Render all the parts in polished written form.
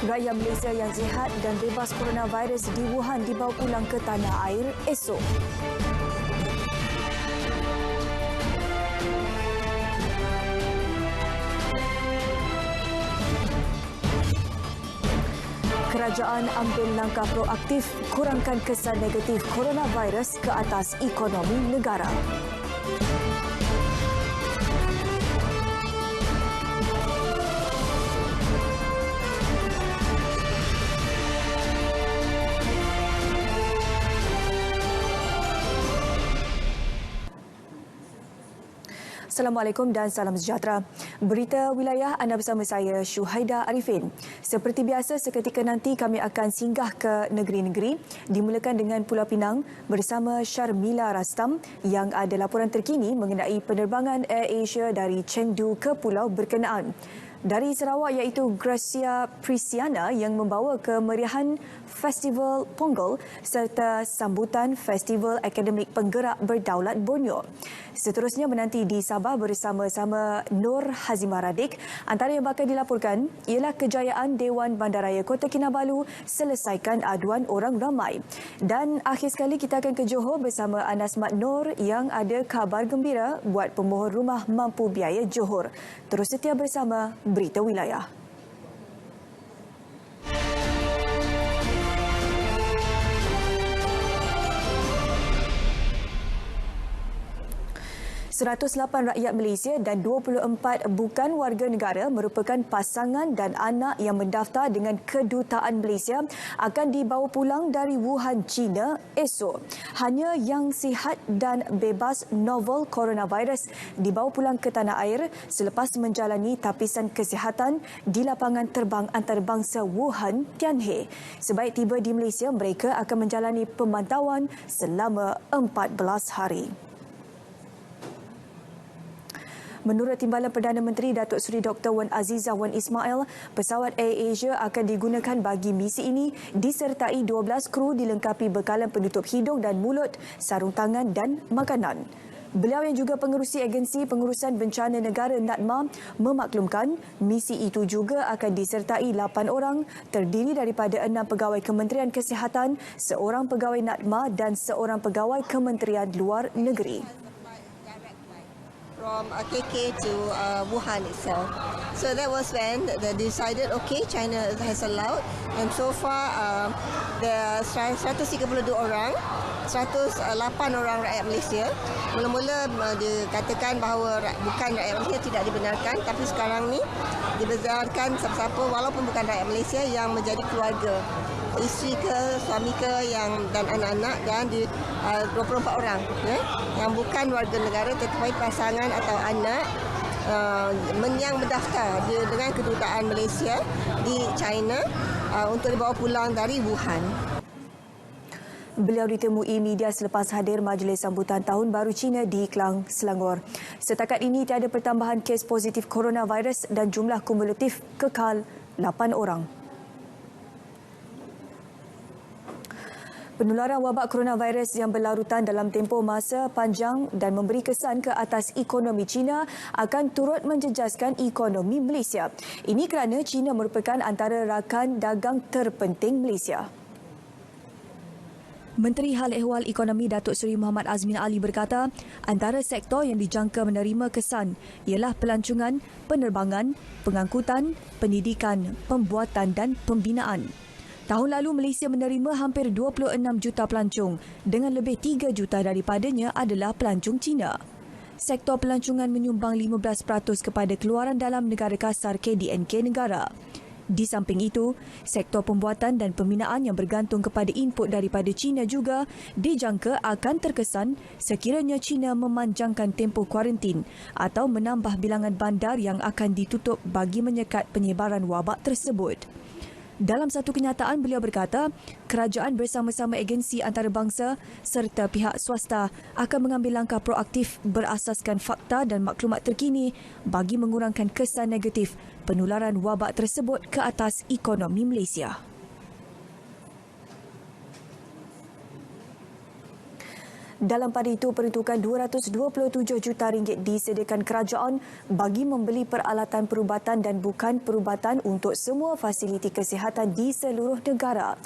Rakyat Malaysia yang sihat dan bebas coronavirus di Wuhan dibawa pulang ke tanah air esok. Kerajaan ambil langkah proaktif kurangkan kesan negatif coronavirus ke atas ekonomi negara. Assalamualaikum dan salam sejahtera. Berita wilayah anda bersama saya Syuhaida Arifin. Seperti biasa, seketika nanti kami akan singgah ke negeri-negeri, dimulakan dengan Pulau Pinang bersama Sharmila Rastam yang ada laporan terkini mengenai penerbangan AirAsia dari Chengdu ke pulau berkenaan. Dari Sarawak iaitu Gracia Prisiana yang membawa kemeriahan Festival Ponggol serta sambutan Festival Akademik Penggerak Berdaulat Borneo. Seterusnya menanti di Sabah bersama-sama Nur Hazimah Radik. Antara yang bakal dilaporkan ialah kejayaan Dewan Bandaraya Kota Kinabalu selesaikan aduan orang ramai. Dan akhir sekali kita akan ke Johor bersama Anas Mat Nur yang ada khabar gembira buat pemohon rumah mampu biaya Johor. Terus setia bersama Berita Wilayah. 108 rakyat Malaysia dan 24 bukan warga negara merupakan pasangan dan anak yang mendaftar dengan Kedutaan Malaysia akan dibawa pulang dari Wuhan, China esok. Hanya yang sihat dan bebas novel coronavirus dibawa pulang ke tanah air selepas menjalani tapisan kesihatan di lapangan terbang antarabangsa Wuhan, Tianhe. Sebaik tiba di Malaysia, mereka akan menjalani pemantauan selama 14 hari. Menurut Timbalan Perdana Menteri Datuk Seri Dr. Wan Azizah Wan Ismail, pesawat AirAsia akan digunakan bagi misi ini disertai 12 kru dilengkapi bekalan penutup hidung dan mulut, sarung tangan dan makanan. Beliau yang juga pengerusi Agensi Pengurusan Bencana Negara NADMA memaklumkan misi itu juga akan disertai 8 orang terdiri daripada 6 pegawai Kementerian Kesihatan, seorang pegawai NADMA dan seorang pegawai Kementerian Luar Negeri. From KK to Wuhan itself. So that was when they decided, okay, China has allowed, and so far there are 132 orang, 108 orang rakyat Malaysia. Mula-mula dikatakan bahawa bukan rakyat Malaysia tidak dibenarkan, tapi sekarang ni dibenarkan siapa-siapa walaupun bukan rakyat Malaysia yang menjadi keluarga. Isteri ke, suami ke dan anak-anak dan 24 orang yang bukan warga negara tetapi pasangan atau anak yang mendaftar dengan Kedutaan Malaysia di China untuk dibawa pulang dari Wuhan. Beliau ditemui media selepas hadir majlis sambutan Tahun Baru Cina di Klang, Selangor. Setakat ini tiada pertambahan kes positif coronavirus dan jumlah kumulatif kekal 8 orang. Penularan wabak coronavirus yang berlarutan dalam tempoh masa panjang dan memberi kesan ke atas ekonomi China akan turut menjejaskan ekonomi Malaysia. Ini kerana China merupakan antara rakan dagang terpenting Malaysia. Menteri Hal Ehwal Ekonomi Datuk Seri Muhammad Azmin Ali berkata, antara sektor yang dijangka menerima kesan ialah pelancongan, penerbangan, pengangkutan, pendidikan, pembuatan dan pembinaan. Tahun lalu Malaysia menerima hampir 26 juta pelancong dengan lebih 3 juta daripadanya adalah pelancong Cina. Sektor pelancongan menyumbang 15% kepada keluaran dalam negara kasar KDNK negara. Di samping itu, sektor pembuatan dan pembinaan yang bergantung kepada input daripada China juga dijangka akan terkesan sekiranya China memanjangkan tempoh kuarantin atau menambah bilangan bandar yang akan ditutup bagi menyekat penyebaran wabak tersebut. Dalam satu kenyataan, beliau berkata, kerajaan bersama-sama agensi antarabangsa serta pihak swasta akan mengambil langkah proaktif berasaskan fakta dan maklumat terkini bagi mengurangkan kesan negatif penularan wabak tersebut ke atas ekonomi Malaysia. Dalam pada itu, peruntukan RM227 juta disediakan kerajaan bagi membeli peralatan perubatan dan bukan perubatan untuk semua fasiliti kesihatan di seluruh negara.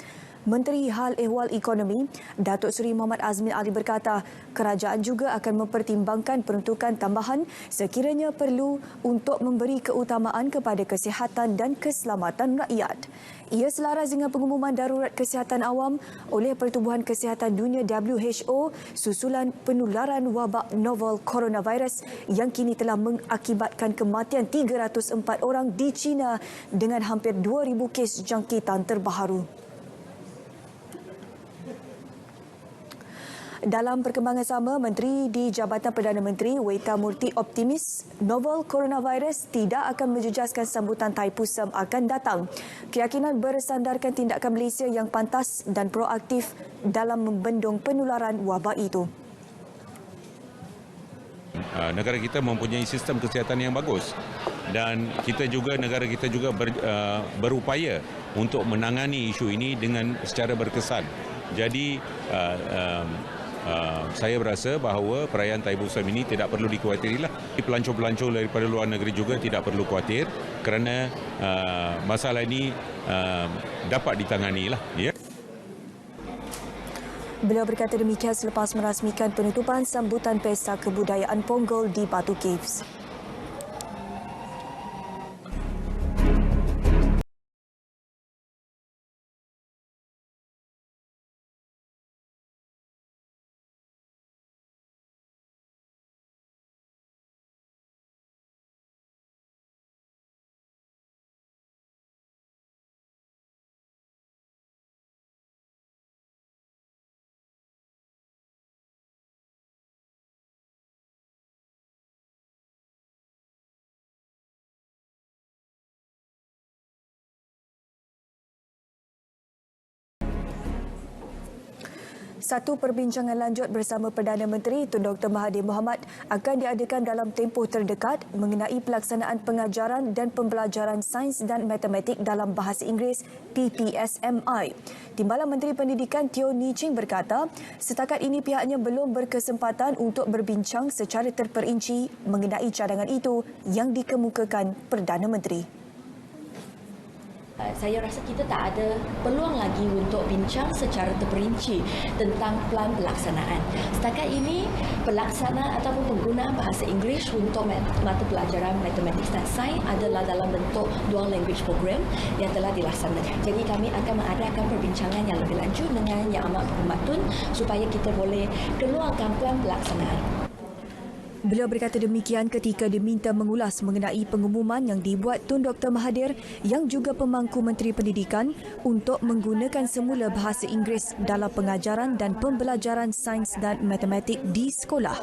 Menteri Hal Ehwal Ekonomi, Datuk Seri Muhammad Azmin Ali berkata, kerajaan juga akan mempertimbangkan peruntukan tambahan sekiranya perlu untuk memberi keutamaan kepada kesihatan dan keselamatan rakyat. Ia selaras dengan pengumuman darurat kesihatan awam oleh Pertubuhan Kesihatan Dunia WHO susulan penularan wabak novel coronavirus yang kini telah mengakibatkan kematian 304 orang di China dengan hampir 2,000 kes jangkitan terbaharu. Dalam perkembangan sama, Menteri di Jabatan Perdana Menteri Weta Murty optimis novel coronavirus tidak akan menjejaskan sambutan Thaipusam akan datang. Keyakinan bersandarkan tindakan Malaysia yang pantas dan proaktif dalam membendung penularan wabak itu. Negara kita mempunyai sistem kesihatan yang bagus dan negara kita juga berupaya untuk menangani isu ini dengan secara berkesan. Jadi saya berasa bahawa perayaan Thaipusam ini tidak perlu dikhuatirilah. Pelancong-pelancong daripada luar negeri juga tidak perlu khuatir kerana masalah ini dapat ditanganilah. Ya. Beliau berkata demikian selepas merasmikan penutupan sambutan Pesta Kebudayaan Ponggol di Batu Caves. Satu perbincangan lanjut bersama Perdana Menteri Tun Dr. Mahathir Mohamad akan diadakan dalam tempoh terdekat mengenai pelaksanaan pengajaran dan pembelajaran sains dan matematik dalam bahasa Inggeris PPSMI. Timbalan Menteri Pendidikan Teo Nii Ching berkata, setakat ini pihaknya belum berkesempatan untuk berbincang secara terperinci mengenai cadangan itu yang dikemukakan Perdana Menteri. Saya rasa kita tak ada peluang lagi untuk bincang secara terperinci tentang plan pelaksanaan. Setakat ini, pelaksanaan ataupun penggunaan bahasa Inggeris untuk mata pelajaran matematik dan sains adalah dalam bentuk dual language program yang telah dilaksanakan. Jadi kami akan mengadakan perbincangan yang lebih lanjut dengan Yang Amat Berhormat Tun supaya kita boleh keluarkan plan pelaksanaan. Beliau berkata demikian ketika diminta mengulas mengenai pengumuman yang dibuat Tun Dr. Mahathir yang juga pemangku Menteri Pendidikan untuk menggunakan semula bahasa Inggeris dalam pengajaran dan pembelajaran sains dan matematik di sekolah.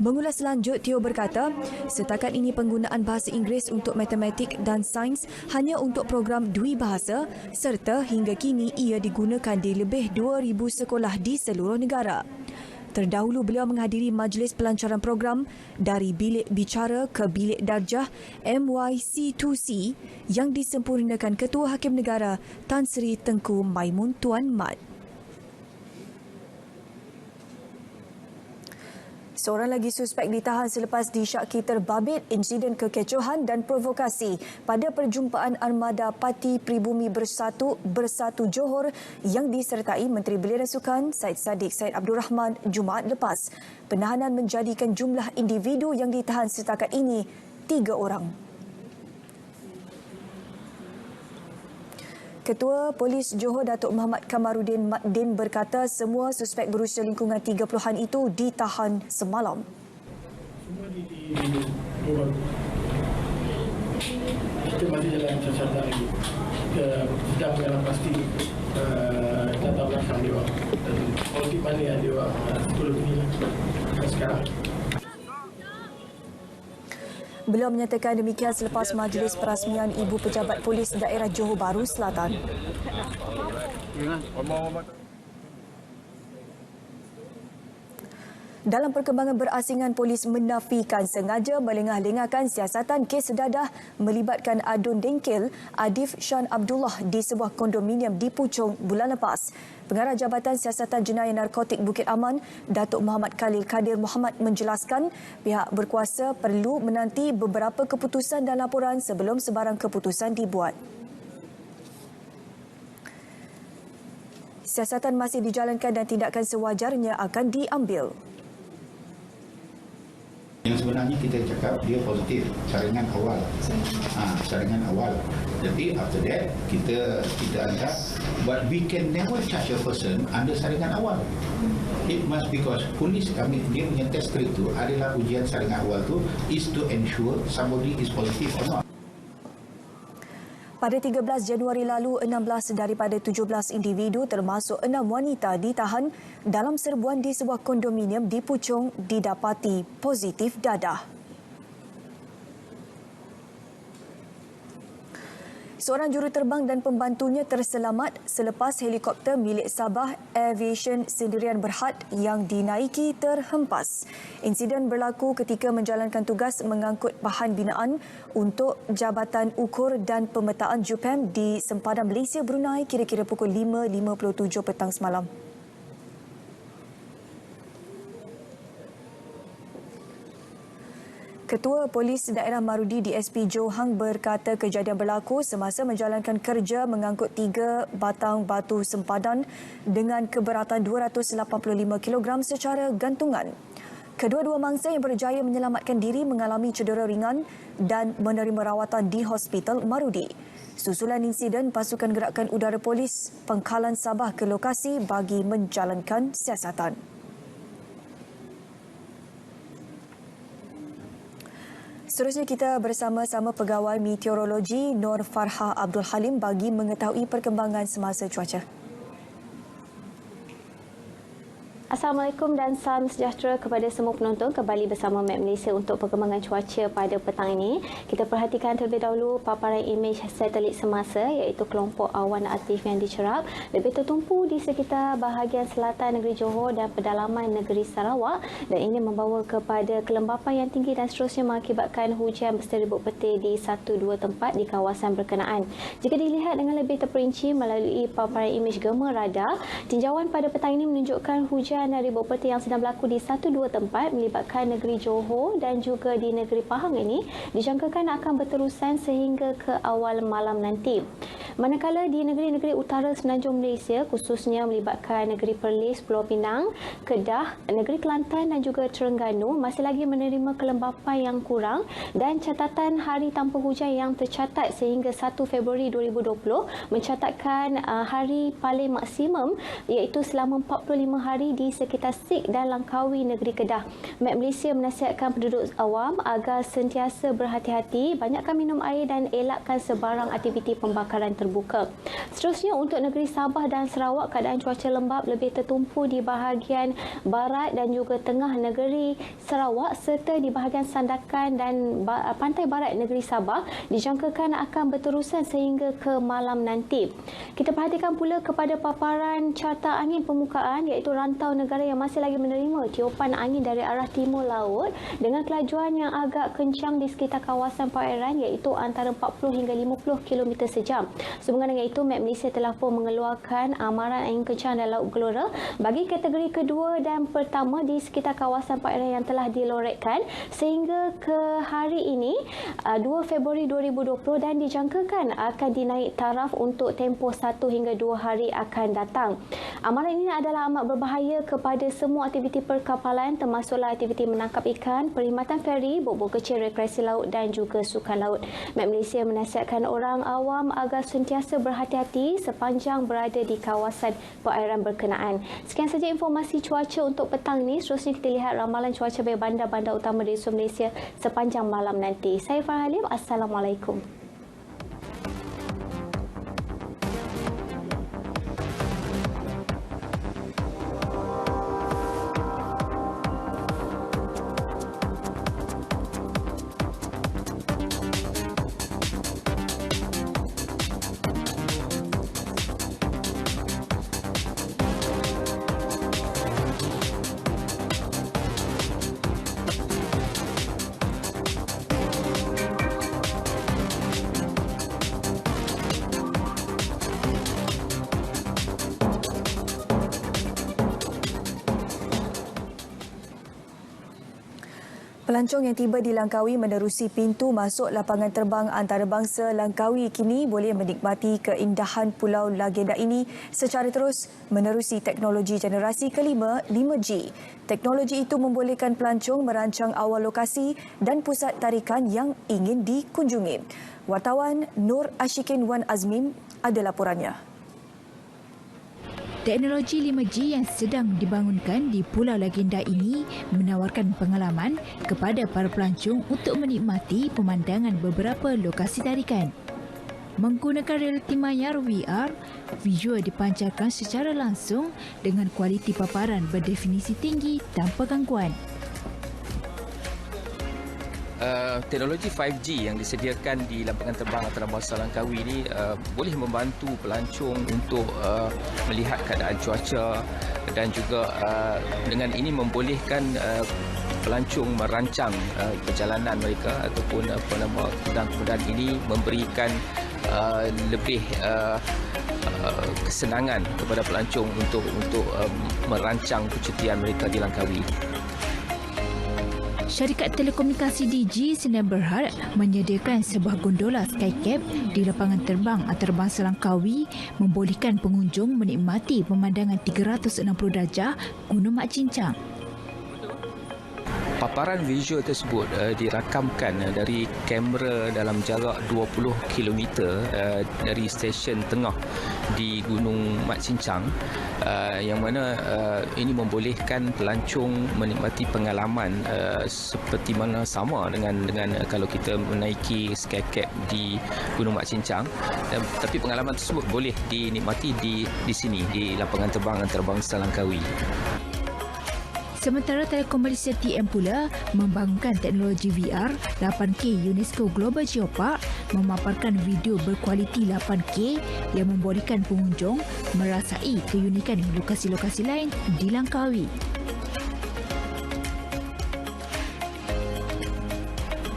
Mengulas lanjut, Teo berkata, setakat ini penggunaan bahasa Inggeris untuk matematik dan sains hanya untuk program dui bahasa serta hingga kini ia digunakan di lebih 2,000 sekolah di seluruh negara. Terdahulu beliau menghadiri majlis pelancaran program dari Bilik Bicara ke Bilik Darjah MYC2C yang disempurnakan Ketua Hakim Negara Tan Sri Tengku Maimun Tuan Mat. Seorang lagi suspek ditahan selepas disyaki terbabit insiden kekecohan dan provokasi pada perjumpaan armada Parti Pribumi Bersatu Johor yang disertai Menteri Belia dan Sukan Syed Saddiq Syed Abdul Rahman Jumaat lepas. Penahanan menjadikan jumlah individu yang ditahan setakat ini 3 orang. Ketua Polis Johor Datuk Muhammad Kamarudin Makdin berkata semua suspek berusia lingkungan 30-an itu ditahan semalam. Semua di Johor. Kita masih dalam siasatan lagi. Kita sedang mengalah pasti data belakang dia. Dan politik mana yang dia turut ini sekarang. Beliau menyatakan demikian selepas majlis perasmian Ibu Pejabat Polis Daerah Johor Bahru Selatan. Dalam perkembangan berasingan, polis menafikan sengaja melengah-lengahkan siasatan kes dadah melibatkan adun dengkel Adif Shan Abdullah di sebuah kondominium di Puchong bulan lepas. Pengarah Jabatan Siasatan Jenayah Narkotik Bukit Aman, Datuk Muhammad Khalil Kadir Muhammad menjelaskan pihak berkuasa perlu menanti beberapa keputusan dan laporan sebelum sebarang keputusan dibuat. Siasatan masih dijalankan dan tindakan sewajarnya akan diambil. Yang sebenarnya kita cakap dia positif, saringan awal. Saringan awal. Jadi after that kita anggap, but we can never charge a person under saringan awal. It must because polis kami dia punya test strip tu adalah ujian saringan awal tu is to ensure somebody is positive or not. Pada 13 Januari lalu, 16 daripada 17 individu termasuk 6 wanita ditahan dalam serbuan di sebuah kondominium di Puchong didapati positif dadah. Seorang juruterbang dan pembantunya terselamat selepas helikopter milik Sabah Aviation Sendirian Berhad yang dinaiki terhempas. Insiden berlaku ketika menjalankan tugas mengangkut bahan binaan untuk Jabatan Ukur dan Pemetaan JUPAM di sempadan Malaysia Brunei kira-kira pukul 5.57 petang semalam. Ketua Polis Daerah Marudi DSP Johang berkata kejadian berlaku semasa menjalankan kerja mengangkut 3 batang batu sempadan dengan keberatan 285 kg secara gantungan. Kedua-dua mangsa yang berjaya menyelamatkan diri mengalami cedera ringan dan menerima rawatan di Hospital Marudi. Susulan insiden, pasukan gerakan udara polis Pangkalan Sabah ke lokasi bagi menjalankan siasatan. Seterusnya kita bersama-sama Pegawai Meteorologi Nur Farha Abdul Halim bagi mengetahui perkembangan semasa cuaca. Assalamualaikum dan salam sejahtera kepada semua penonton. Kembali bersama Map Malaysia untuk perkembangan cuaca pada petang ini. Kita perhatikan terlebih dahulu paparan imej satelit semasa iaitu kelompok awan aktif yang dicerap lebih tertumpu di sekitar bahagian selatan negeri Johor dan pedalaman negeri Sarawak dan ini membawa kepada kelembapan yang tinggi dan seterusnya mengakibatkan hujan berseribut petir di 1-2 tempat di kawasan berkenaan. Jika dilihat dengan lebih terperinci melalui paparan imej gema radar, tinjauan pada petang ini menunjukkan hujan dan ribut petir yang sedang berlaku di 1-2 tempat melibatkan negeri Johor dan juga di negeri Pahang ini dijangkakan akan berterusan sehingga ke awal malam nanti. Manakala di negeri-negeri utara semenanjung Malaysia khususnya melibatkan negeri Perlis, Pulau Pinang, Kedah, negeri Kelantan dan juga Terengganu masih lagi menerima kelembapan yang kurang dan catatan hari tanpa hujan yang tercatat sehingga 1 Februari 2020 mencatatkan hari paling maksimum iaitu selama 45 hari di sekitar Sik dan Langkawi negeri Kedah. Map Malaysia menasihatkan penduduk awam agar sentiasa berhati-hati, banyakkan minum air dan elakkan sebarang aktiviti pembakaran terbuka. Seterusnya untuk negeri Sabah dan Sarawak, keadaan cuaca lembap lebih tertumpu di bahagian barat dan juga tengah negeri Sarawak serta di bahagian Sandakan dan pantai barat negeri Sabah dijangkakan akan berterusan sehingga ke malam nanti. Kita perhatikan pula kepada paparan carta angin permukaan iaitu rantau negara yang masih lagi menerima tiupan angin dari arah timur laut dengan kelajuan yang agak kencang di sekitar kawasan perairan iaitu antara 40 hingga 50 km sejam. Sehubungan dengan itu, Map Malaysia telah pun mengeluarkan amaran angin kencang dan laut gelora bagi kategori kedua dan pertama di sekitar kawasan perairan yang telah dilorekkan sehingga ke hari ini 2 Februari 2020 dan dijangkakan akan dinaik taraf untuk tempoh 1 hingga 2 hari akan datang. Amaran ini adalah amat berbahaya kepada semua aktiviti perkapalan termasuklah aktiviti menangkap ikan, perkhidmatan feri, bot-bot kecil, rekreasi laut dan juga sukan laut. Map Malaysia menasihatkan orang awam agar sentiasa berhati-hati sepanjang berada di kawasan perairan berkenaan. Sekian saja informasi cuaca untuk petang ini. Seterusnya kita lihat ramalan cuaca bagi bandar-bandar utama di seluruh Malaysia sepanjang malam nanti. Saya Farah Halim. Assalamualaikum. Pelancong yang tiba di Langkawi menerusi pintu masuk lapangan terbang antarabangsa Langkawi kini boleh menikmati keindahan Pulau Legenda ini secara terus menerusi teknologi generasi kelima 5G. Teknologi itu membolehkan pelancong merancang awal lokasi dan pusat tarikan yang ingin dikunjungi. Wartawan Nur Ashikin Wan Azmim ada laporannya. Teknologi 5G yang sedang dibangunkan di Pulau Legenda ini menawarkan pengalaman kepada para pelancong untuk menikmati pemandangan beberapa lokasi tarikan. Menggunakan realiti mayar VR, visual dipancarkan secara langsung dengan kualiti paparan berdefinisi tinggi tanpa gangguan. Teknologi 5G yang disediakan di lapangan terbang antarabangsa Langkawi ini boleh membantu pelancong untuk melihat keadaan cuaca dan juga dengan ini membolehkan pelancong merancang perjalanan mereka ataupun kemudahan ini memberikan lebih kesenangan kepada pelancong untuk merancang percutian mereka di Langkawi. Syarikat telekomunikasi Digi sedang berhad menyediakan sebuah gondola Skycap di lapangan terbang antarabangsa Langkawi membolehkan pengunjung menikmati pemandangan 360 darjah Gunung Mak Cincang. Paparan visual tersebut dirakamkan dari kamera dalam jarak 20 km dari stesen tengah di Gunung Mat Cincang, yang mana ini membolehkan pelancong menikmati pengalaman seperti mana sama dengan kalau kita menaiki Skycap di Gunung Mat Cincang, tapi pengalaman tersebut boleh dinikmati di sini di lapangan terbang antarabangsa Langkawi. Sementara Telekom Malaysia TM pula membangunkan teknologi VR 8K UNESCO Global Geopark memaparkan video berkualiti 8K yang membolehkan pengunjung merasai keunikan lokasi-lokasi lain di Langkawi.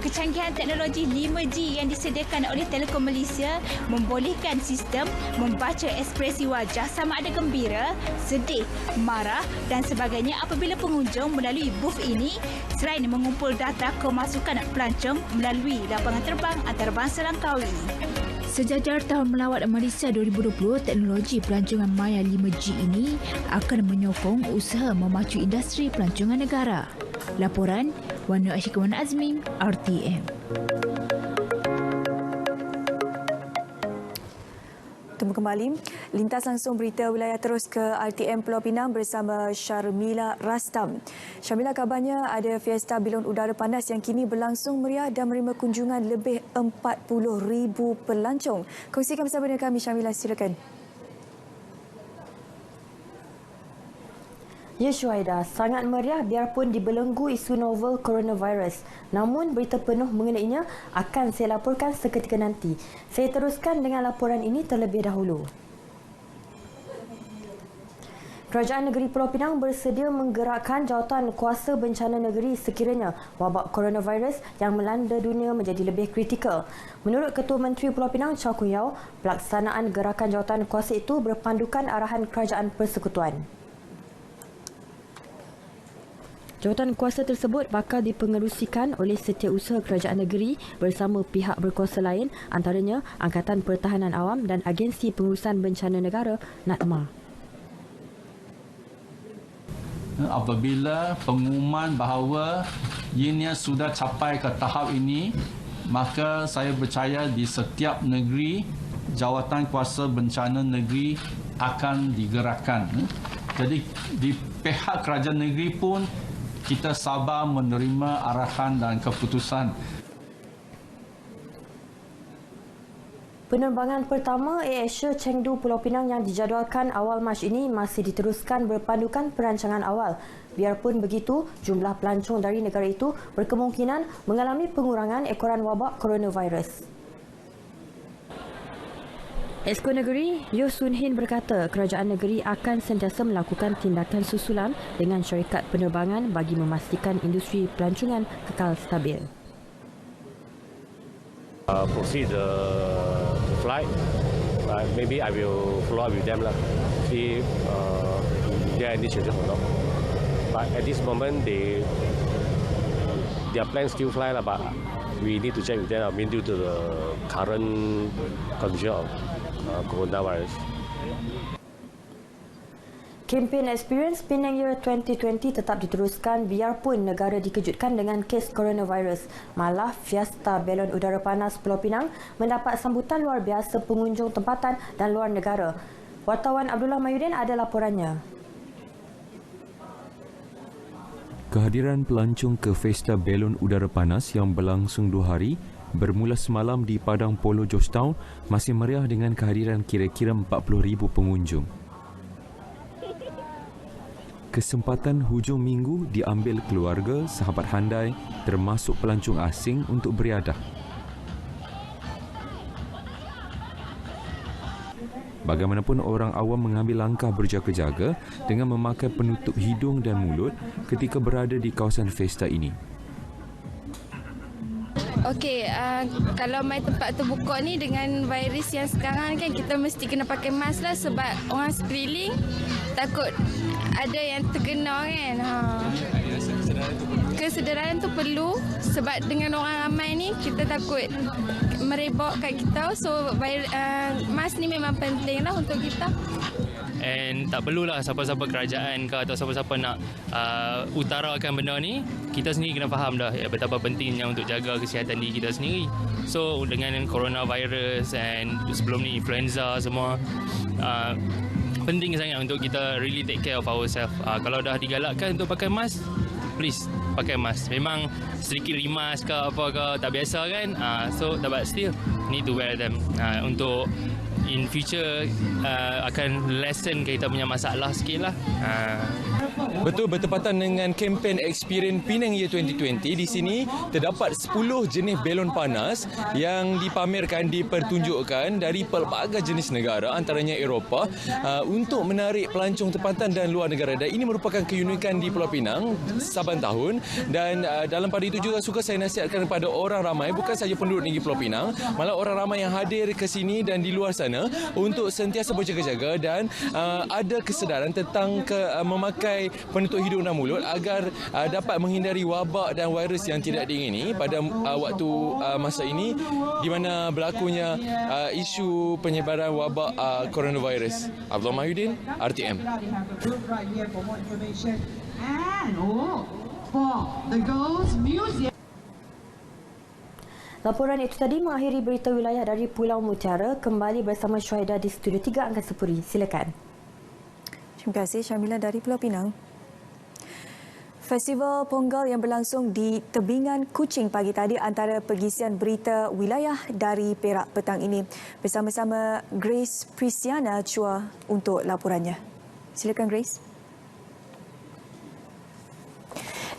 Kecanggihan teknologi 5G yang disediakan oleh Telekom Malaysia membolehkan sistem membaca ekspresi wajah sama ada gembira, sedih, marah dan sebagainya apabila pengunjung melalui booth ini selain mengumpul data kemasukan pelancong melalui lapangan terbang antarabangsa Langkawi. Sejajar Tahun Melawat Malaysia 2020, teknologi pelancongan maya 5G ini akan menyokong usaha memacu industri pelancongan negara. Laporan Wan Nur Ashikin Wan Azmim, RTM. Temu kembali. Lintas langsung berita wilayah terus ke RTM Pulau Pinang bersama Syarmila Rastam. Syarmila, kabarnya ada Fiesta Bilon Udara Panas yang kini berlangsung meriah dan menerima kunjungan lebih 40,000 pelancong. Kongsikan bersama dengan kami, Syarmila, silakan. Ya Syuhaida, sangat meriah biarpun dibelenggu isu novel coronavirus. Namun berita penuh mengenainya akan saya laporkan seketika nanti. Saya teruskan dengan laporan ini terlebih dahulu. Kerajaan Negeri Pulau Pinang bersedia menggerakkan jawatan kuasa bencana negeri sekiranya wabak coronavirus yang melanda dunia menjadi lebih kritikal. Menurut Ketua Menteri Pulau Pinang, Chow Kun Yeow, pelaksanaan gerakan jawatan kuasa itu berpandukan arahan Kerajaan Persekutuan. Jawatan kuasa tersebut bakal dipengerusikan oleh Setiausaha Kerajaan Negeri bersama pihak berkuasa lain, antaranya Angkatan Pertahanan Awam dan Agensi Pengurusan Bencana Negara (NATMA). Apabila pengumuman bahawa ianya sudah capai ke tahap ini, maka saya percaya di setiap negeri jawatan kuasa bencana negeri akan digerakkan. Jadi di pihak kerajaan negeri pun kita sabar menerima arahan dan keputusan. Penerbangan pertama AirAsia Chengdu Pulau Pinang yang dijadualkan awal Mac ini masih diteruskan berpandukan perancangan awal. Biarpun begitu, jumlah pelancong dari negara itu berkemungkinan mengalami pengurangan ekoran wabak coronavirus. Esko Negeri Yeo Soon Hin berkata kerajaan negeri akan sentiasa melakukan tindakan susulan dengan syarikat penerbangan bagi memastikan industri pelancongan kekal stabil. Proceed the flight. Maybe I will follow up with them lah. See there are any changes or not. But at this moment, their plans still fly lah, but we need to check with them. I mean, due to the current condition of coronavirus. Kempen Experience Penang Year 2020 tetap diteruskan biarpun negara dikejutkan dengan kes coronavirus. Malah Fiesta Belon Udara Panas Pulau Pinang mendapat sambutan luar biasa pengunjung tempatan dan luar negara. Wartawan Abdullah Mayudin ada laporannya. Kehadiran pelancong ke Fiesta Belon Udara Panas yang berlangsung 2 hari bermula semalam di Padang Polo Georgetown masih meriah dengan kehadiran kira-kira 40,000 pengunjung. Kesempatan hujung minggu diambil keluarga, sahabat handai termasuk pelancong asing untuk beriadah. Bagaimanapun orang awam mengambil langkah berjaga-jaga dengan memakai penutup hidung dan mulut ketika berada di kawasan Fiesta ini. Okey, kalau mai tempat terbuka ni dengan virus yang sekarang kan kita mesti kena pakai mask lah sebab orang sekeliling takut ada yang terkena kan. Kesedaran tu perlu sebab dengan orang ramai ni kita takut merebak kat kita. So mask ni memang penting lah untuk kita. And tak perlulah siapa-siapa kerajaan ke atau siapa-siapa nak utarakan benda ni. Kita sendiri kena faham dah betapa pentingnya untuk jaga kesihatan diri kita sendiri. So dengan coronavirus and sebelum ni influenza semua, penting sangat untuk kita really take care of ourselves. Kalau dah digalakkan untuk pakai mask, please pakai mask. Memang sedikit rimas ke apa ke tak biasa kan, so but still need to wear them untuk in future akan lessen kita punya masalah sikit lah. Betul, bertepatan dengan kempen Experience Penang Year 2020, di sini terdapat 10 jenis belon panas yang dipamerkan, dipertunjukkan dari pelbagai jenis negara antaranya Eropah untuk menarik pelancong tempatan dan luar negara. Dan ini merupakan keunikan di Pulau Pinang saban tahun, dan dalam pada itu juga suka saya nasihatkan kepada orang ramai, bukan saja penduduk negeri Pulau Pinang, malah orang ramai yang hadir ke sini dan di luar sana untuk sentiasa berjaga-jaga dan ada kesedaran tentang memakai penutup hidung dan mulut agar dapat menghindari wabak dan virus yang tidak diingini pada waktu masa ini di mana berlakunya isu penyebaran wabak coronavirus. Abdullah Mayudin, RTM. Laporan itu tadi mengakhiri berita wilayah dari Pulau Mutiara. Kembali bersama Syuhaida di Studio 3 Angkat Sepuri. Silakan. Terima kasih Syamila dari Pulau Pinang. Festival Ponggal yang berlangsung di Tebingan Kuching pagi tadi antara pergisian berita wilayah dari Perak petang ini. Bersama-sama Grace Prisiana Chua untuk laporannya. Silakan Grace.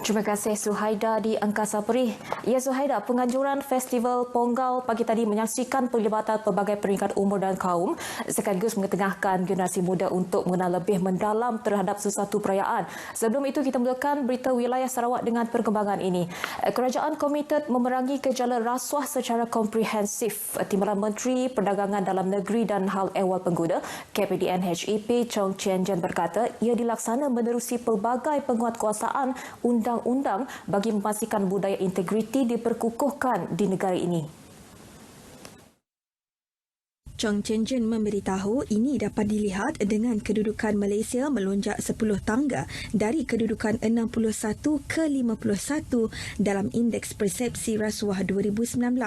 Terima kasih Suhaida di Angkasa Perih. Ya Suhaida, penganjuran Festival Ponggal pagi tadi menyaksikan pelibatan pelbagai peringkat umur dan kaum sekaligus mengetengahkan generasi muda untuk mengenal lebih mendalam terhadap sesuatu perayaan. Sebelum itu kita mulakan berita wilayah Sarawak dengan perkembangan ini. Kerajaan komited memerangi gejala rasuah secara komprehensif. Timbalan Menteri Perdagangan Dalam Negeri dan Hal Ehwal Pengguna KPDN HEP Chong Chien Jen berkata ia dilaksana menerusi pelbagai penguatkuasaan undang-undang bagi memastikan budaya integriti diperkukuhkan di negara ini. Chong Chien Jen memberitahu ini dapat dilihat dengan kedudukan Malaysia melonjak 10 tangga dari kedudukan 61 ke 51 dalam Indeks Persepsi Rasuah 2019.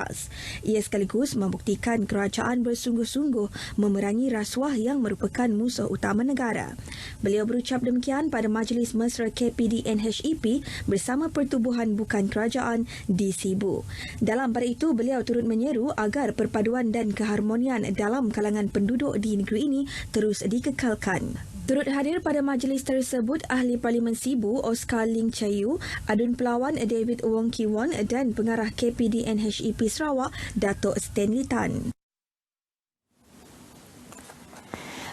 Ia sekaligus membuktikan kerajaan bersungguh-sungguh memerangi rasuah yang merupakan musuh utama negara. Beliau berucap demikian pada Majlis Mesra KPDN HEP bersama Pertubuhan Bukan Kerajaan di Sibu. Dalam pada itu, beliau turut menyeru agar perpaduan dan keharmonian dalam kalangan penduduk di negeri ini terus dikekalkan. Turut hadir pada majlis tersebut Ahli Parlimen Sibu Oscar Ling Chayu, Adun Pelawan David Wong Ki Won dan Pengarah KPDN HEP Sarawak Datuk Stanley Tan.